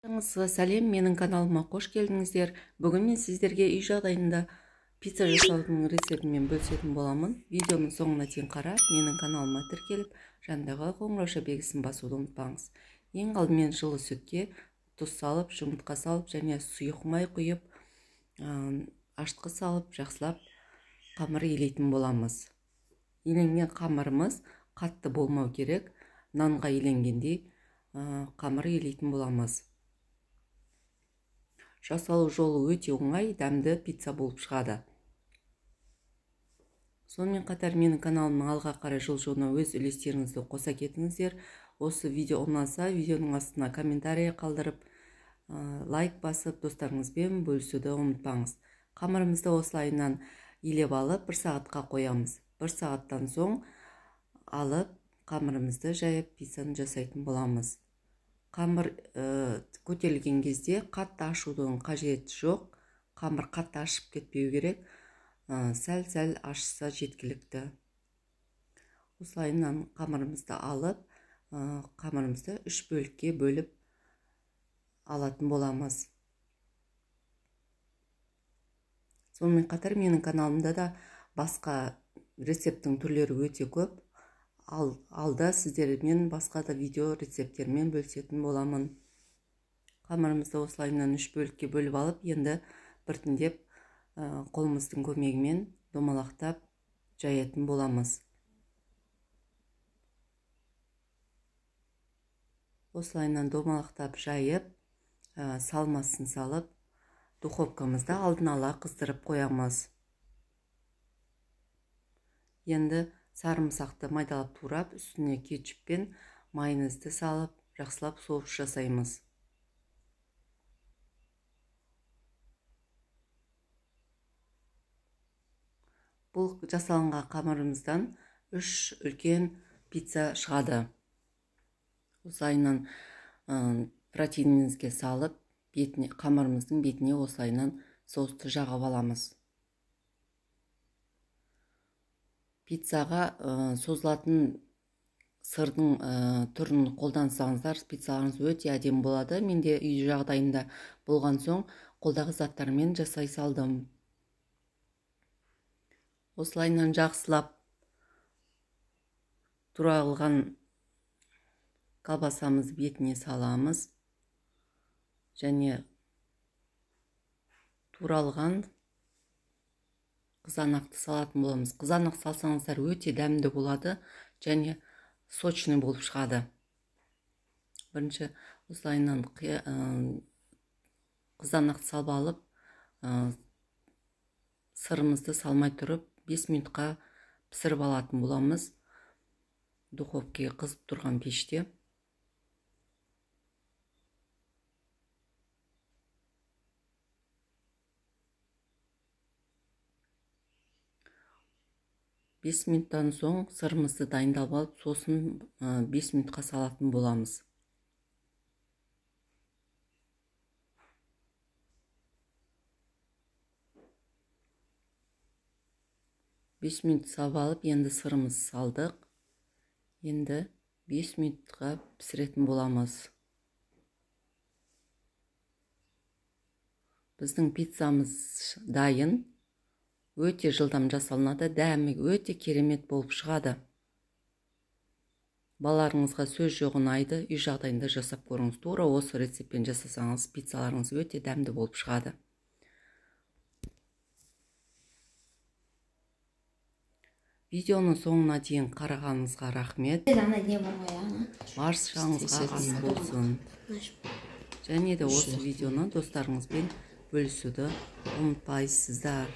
Сәлем, менің каналыма қош келдіңіздер. Бүгін мен сіздерге үй жағдайында пицца жасаудың рецептімен бөлісетін боламын. Видеоның соңына дейін қарап, менің каналыма тіркеліп, жанындағы қоңырау белгісін басуды ұмытпаңыз. Ең алдымен жылы сүтке тұз салып, жұмыртқа салып және сұйық май құйып, ашытқы салып, жақсылап қамыр илейтін боламыз. Иленген қамырымыз қатты болмау керек. Нанға иленгендей қамыр илейтін боламыз. Жасалу жолы өте оңай, дәмді пицца болып шығады. Сонымен қатар менің каналымның алға қарай жылжуына өз үлестеріңізді қоса кетіңіздер. Осы видео ұнаса, видеоның астына комментарий қалдырып, лайк басып, достарыңызбен бөлісуді ұмытпаңыз. Қамырымызды осылайынан илеп алып, 1 сағатқа қоямыз. 1 сағаттан соң алып, қамырымызды жайып, пиццаны жасайтын боламыз. Қамыр көтерілген кезде қатты ашудың қажеті жоқ. Қамыр қатты ашып кетпеу керек. Сәл-сәл ашса жеткілікті. Осылайынан қамырымызды алып, қамырымызды 3 бөлікке бөліп алатын боламыз. Сонымен қатар менің каналымда да басқа рецепттің түрлері өте көп. Алда сіздермен басқа да видео рецепттермен бөлісетін боламын. Қамырымызды осылайынан 3 бөлікке бөліп алып, енді біртіндеп қолымыздың көмегімен домалақтап жаятын боламыз. Осылайынан домалақтап жайып, салмасын салып, духовкамызда алдын ала қыздырып қоямыз. Енді сарымсақты майдалап турап, үстіне кетчуп пен майонезді салып, жақсылап соус жасаймыз. Бұл жасалынған қамырымыздан 3 үлкен пицца шығады. Осылайынан протеинімізге салып, қамырымыздың бетіне осылайынан соусты жағып аламыз. Пиццаға созылатын сырдың түрін қолдансаңыздар, пиццаларыңыз өте әдемі болады. Менде үй жағдайында болған соң қолдағы заттармен жасай салдым. Осылайынан жақсылап туралған колбасамызды бетіне саламыз. Және туралған қызанақты салатын боламыз. Қызанақ салсаңыздар өте дәмді болады және сочный болып шығады. Бірінші осылайынан қызанақты салып алып, сырымызды салмай тұрып, 5 минутқа пісіріп алатын боламыз. Духовкаға қызып тұрған пеште. Бес минуттан соң сырымызды дайындап алып, сосын 5 минутқа салатын боламыз. Бес минут салып алып, енді сырымыз салдық. Енді 5 минутқа пісіретін боламыз. Біздің пиццамыз дайын. Өте жылдам жасалынады, дәмі өте керемет болып шығады. Балаларыңызға сөз жоқ ұнайды, үй жағдайында жасап көріңіз. Тура осы рецептпен жасасаңыз, пиццаларыңыз өте дәмді болып шығады. Видеоның соңына дейін қарағаныңызға рахмет. Баршаңызға ас болсын. Және де осы видеоны достарыңызбен бөлісуді ұмытпайсыздар.